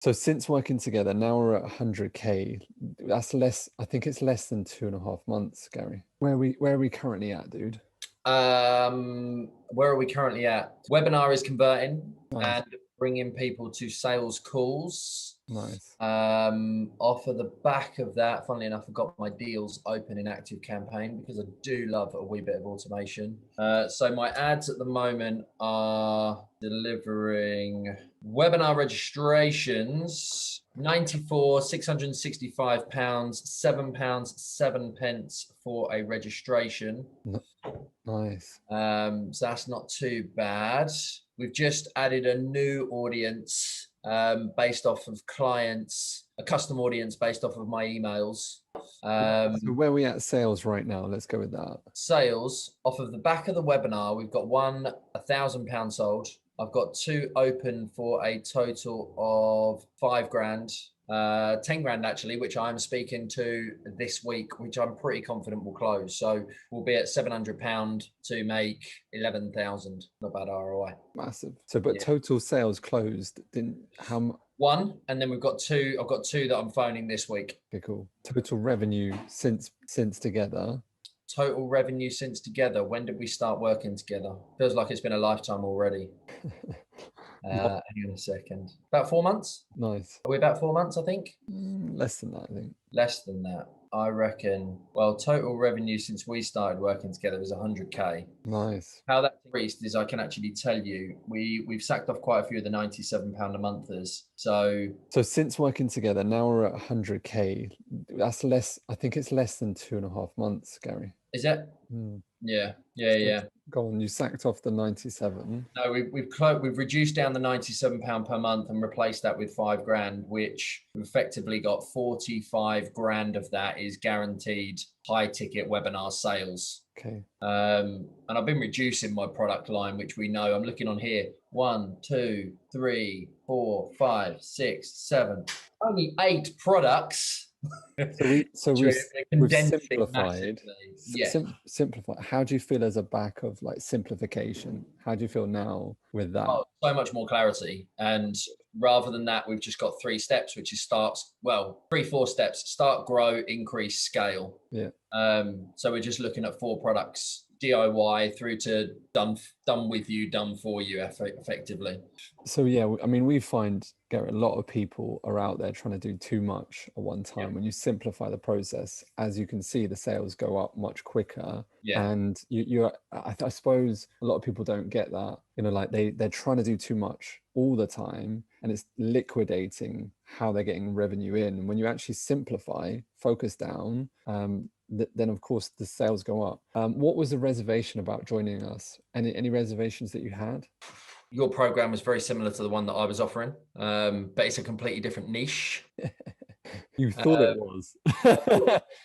So since working together, now we're at 100K. That's less, I think it's less than 2.5 months, Gary. Where are we currently at, dude? Where are we currently at? Webinar is converting Nice, and bringing people to sales calls. nice. Off of the back of that, funnily enough, I've got my deals open in Active Campaign because I do love a wee bit of automation. So my ads at the moment are delivering webinar registrations, 94, £665, £7, 7 pence for a registration. Nice. So that's not too bad. We've just added a new audience based off of clients, a custom audience based off of my emails. So where are we at sales right now? Let's go with that. Sales off of the back of the webinar, we've got one £1,000 sold. I've got two open for a total of 5 grand. 10 grand actually, which I'm speaking to this week, which I'm pretty confident will close. So we'll be at £700 to make 11,000. Not bad ROI. Massive. So, but Yeah. total sales closed, didn't, One, and then we've got two. I've got two that I'm phoning this week. okay, cool. Total revenue since together. Total revenue since together. When did we start working together? Feels like it's been a lifetime already. Hang on a second. About 4 months? Nice. Are we about 4 months, I think? Less than that, I think. Less than that. I reckon, well, total revenue since we started working together was 100K. Nice. How that increased is I can actually tell you, we've sacked off quite a few of the £97 a monthers. So since working together, now we're at 100K. That's less, I think it's less than 2.5 months, Gary. is it? Yeah. Go on, you sacked off the 97. No, we've reduced down the £97 per month and replaced that with 5 grand, which we've effectively got 45 grand of that is guaranteed high ticket webinar sales. Okay. And I've been reducing my product line, which we know. I'm looking on here. 1, 2, 3, 4, 5, 6, 7. Only 8 products. We've simplified. Yeah. Simplify. How do you feel as a back of like simplification? How do you feel now with that? Oh, so much more clarity. And rather than that, we've just got 3 steps, which is 4 steps: start, grow, increase, scale. Yeah. So we're just looking at 4 products, DIY through to done with you, done for you, effectively. So yeah, I mean, we find, Garrett, a lot of people are out there trying to do too much at one time. When you simplify the process, as you can see, the sales go up much quicker. And I suppose a lot of people don't get that, like they're trying to do too much all the time, and it's liquidating how they're getting revenue in. When you actually simplify, focus down, then of course the sales go up. What was the reservation about joining us? Any reservations that you had? Your program was very similar to the one that I was offering, but it's a completely different niche. You thought it was.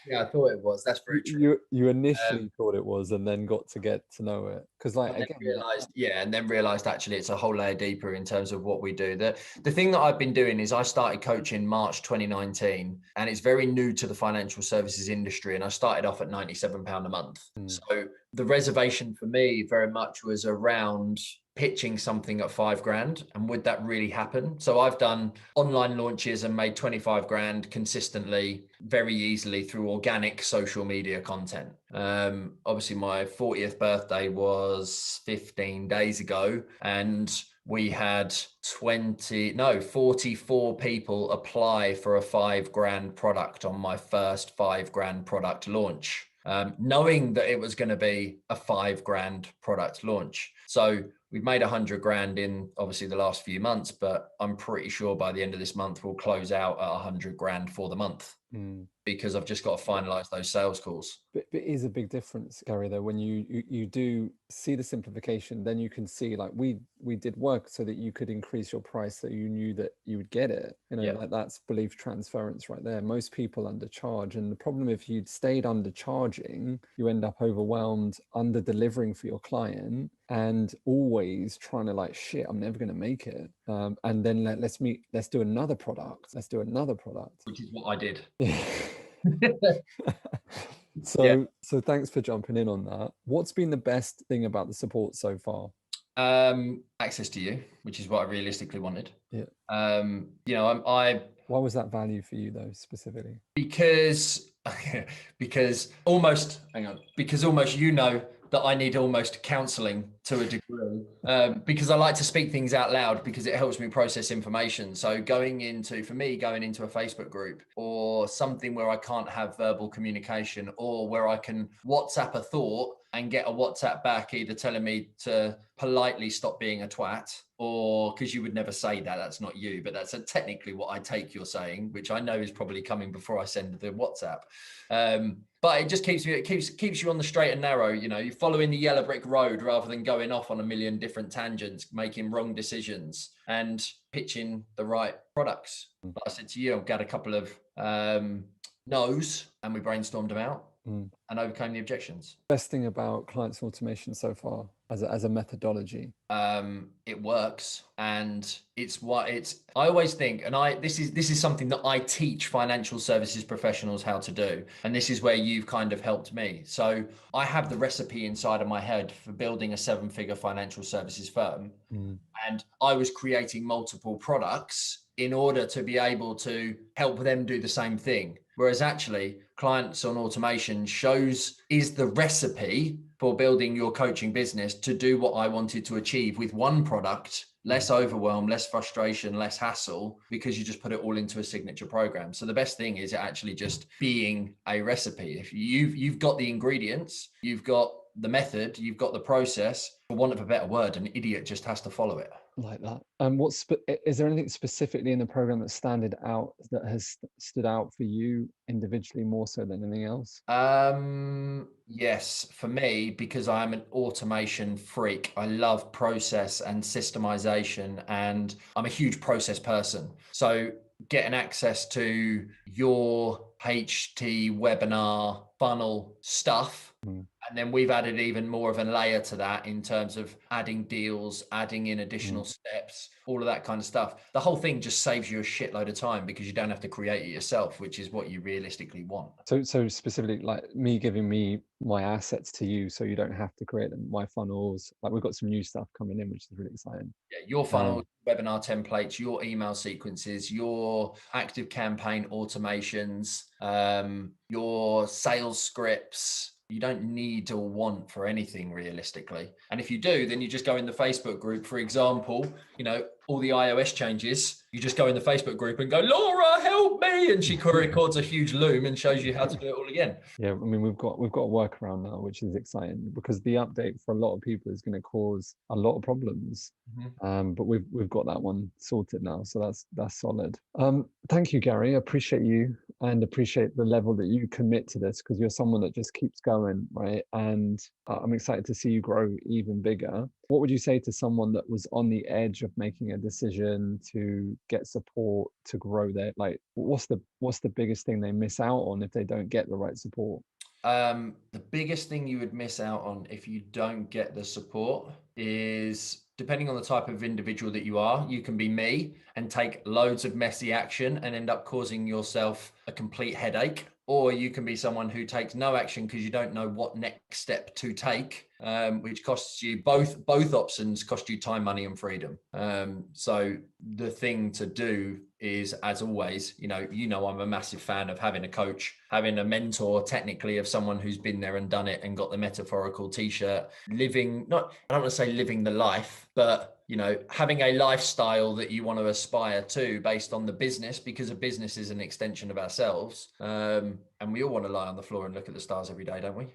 Yeah, I thought it was. That's very true. You initially thought it was, and then got to know it, because and then realized actually it's a whole layer deeper in terms of what we do. The thing that I've been doing is I started coaching March 2019, and it's very new to the financial services industry. And I started off at £97 a month. So the reservation for me very much was around pitching something at 5 grand, and would that really happen? So I've done online launches and made 25 grand consistently, very easily through organic social media content. Obviously my 40th birthday was 15 days ago, and we had 44 people apply for a 5 grand product on my first 5 grand product launch, knowing that it was going to be a 5 grand product launch. So we've made 100 grand in obviously the last few months, but I'm pretty sure by the end of this month, we'll close out at 100 grand for the month. Because I've just got to finalize those sales calls. But it is a big difference, Gary, though, when you do see the simplification, then you can see, like we did work so that you could increase your price, so you knew that you would get it. Like that's belief transference right there. Most people undercharge, and the problem, if you'd stayed undercharging, you end up overwhelmed, under delivering for your client, and always trying to like, shit, I'm never going to make it. And then let's do another product. Which is what I did. So thanks for jumping in on that. What's been the best thing about the support so far? Access to you, which is what I realistically wanted. Yeah. Why was that value for you though, specifically? Because almost that I need almost counseling to a degree, because I like to speak things out loud because it helps me process information. So going into a Facebook group or something where I can't have verbal communication, or where I can WhatsApp a thought and get a WhatsApp back either telling me to politely stop being a twat, or because you would never say that, that's not you, but that's technically what I take you're saying, which I know is probably coming before I send the WhatsApp. But it just keeps you on the straight and narrow. You're following the yellow brick road rather than going off on a million different tangents, making wrong decisions and pitching the right products. Like I said to you, I've got a couple of no's and we brainstormed them out. And overcame the objections. Best thing about Clients Automation so far as a methodology? It works, and I always think, and this is something that I teach financial services professionals how to do, and this is where you've kind of helped me. So I have the recipe inside of my head for building a 7-figure financial services firm, and I was creating multiple products in order to be able to help them do the same thing. Whereas actually, Clients on Automation is the recipe for building your coaching business to do what I wanted to achieve with one product, less overwhelm, less frustration, less hassle, because you just put it all into a signature program. So the best thing is actually just being a recipe. If you've got the ingredients, you've got the method, you've got the process, for want of a better word, an idiot just has to follow it. Like that. Is there anything specifically in the program that has stood out for you individually more so than anything else? Yes, for me, because I'm an automation freak. I love process and systemization, and I'm a huge process person. So getting access to your HT webinar funnel stuff. And then we've added even more of a layer to that in terms of adding deals, adding in additional steps, all of that kind of stuff. The whole thing just saves you a shitload of time because you don't have to create it yourself, which is what you realistically want. So specifically, like me giving me my assets to you, so you don't have to create them, my funnels. Like we've got some new stuff coming in, which is really exciting. Yeah, your funnel, webinar templates, your email sequences, your active campaign automations, your sales scripts. You don't need or want for anything realistically. And if you do, then you just go in the Facebook group, for example, all the iOS changes, you just go in the Facebook group and go, Laura, help me. And she records a huge loom and shows you how to do it all again. Yeah, I mean, we've got a workaround now, which is exciting because the update for a lot of people is going to cause a lot of problems. But we've got that one sorted now. So that's solid. Thank you, Gary. I appreciate you and appreciate the level that you commit to this, because you're someone that just keeps going, right? And I'm excited to see you grow even bigger. What would you say to someone that was on the edge of making a decision to get support to grow their, like, what's the biggest thing they miss out on if they don't get the right support? The biggest thing you would miss out on if you don't get the support is, depending on the type of individual that you are, you can be me and take loads of messy action and end up causing yourself a complete headache. Or you can be someone who takes no action because you don't know what next step to take, which costs you both options cost you time, money, and freedom. So the thing to do is, as always, I'm a massive fan of having a coach, having a mentor, technically, of someone who's been there and done it and got the metaphorical t-shirt, I don't want to say living the life, but having a lifestyle that you want to aspire to based on the business, because a business is an extension of ourselves. And we all want to lie on the floor and look at the stars every day, don't we?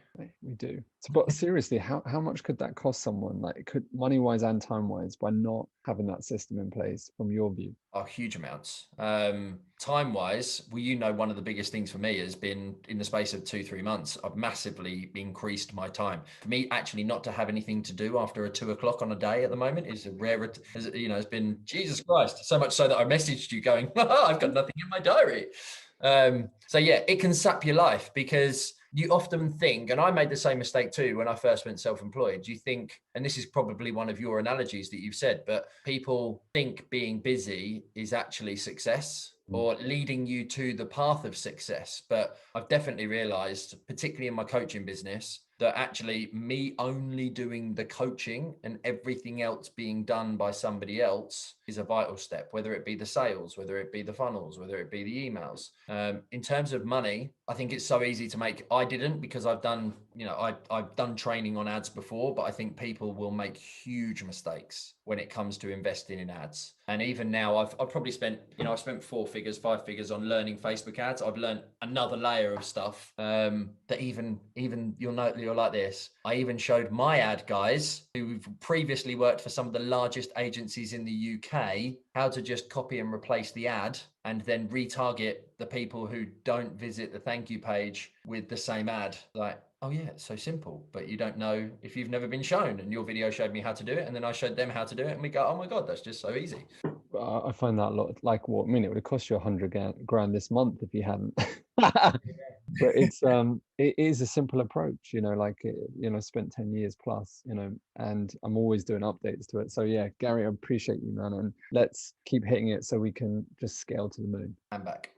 We do. So, but seriously, how much could that cost someone, like money-wise and time-wise, by not having that system in place from your view? Oh, huge amounts. Time-wise, one of the biggest things for me has been, in the space of 2-3 months, I've massively increased my time. For me, actually not to have anything to do after 2:00 on a day at the moment is a rarity. It's been, Jesus Christ, so much so that I messaged you going, I've got nothing in my diary. So yeah, it can sap your life, because you often think, and I made the same mistake too when I first went self-employed, you think, and this is probably one of your analogies that you've said, but people think being busy is actually success or leading you to the path of success. But I've definitely realized, particularly in my coaching business, that actually me only doing the coaching and everything else being done by somebody else is a vital step, whether it be the sales, whether it be the funnels, whether it be the emails. In terms of money, I think it's so easy to make. I didn't, because I've done, I've done training on ads before, but I think people will make huge mistakes when it comes to investing in ads. And even now I've probably spent, I've spent 4 figures, 5 figures on learning Facebook ads. I've learned another layer of stuff that even you'll like this. I even showed my ad guys who've previously worked for some of the largest agencies in the UK how to just copy and replace the ad and then retarget the people who don't visit the thank you page with the same ad. Like, oh yeah, it's so simple, but you don't know if you've never been shown. And your video showed me how to do it, and then I showed them how to do it, and we go, oh my God, that's just so easy. I find that a lot. Like, what, I mean, it would have cost you 100 grand this month if you hadn't. But it is a simple approach, spent 10 years plus, and I'm always doing updates to it. So yeah, Gary, I appreciate you, man, and let's keep hitting it so we can just scale to the moon. I'm back.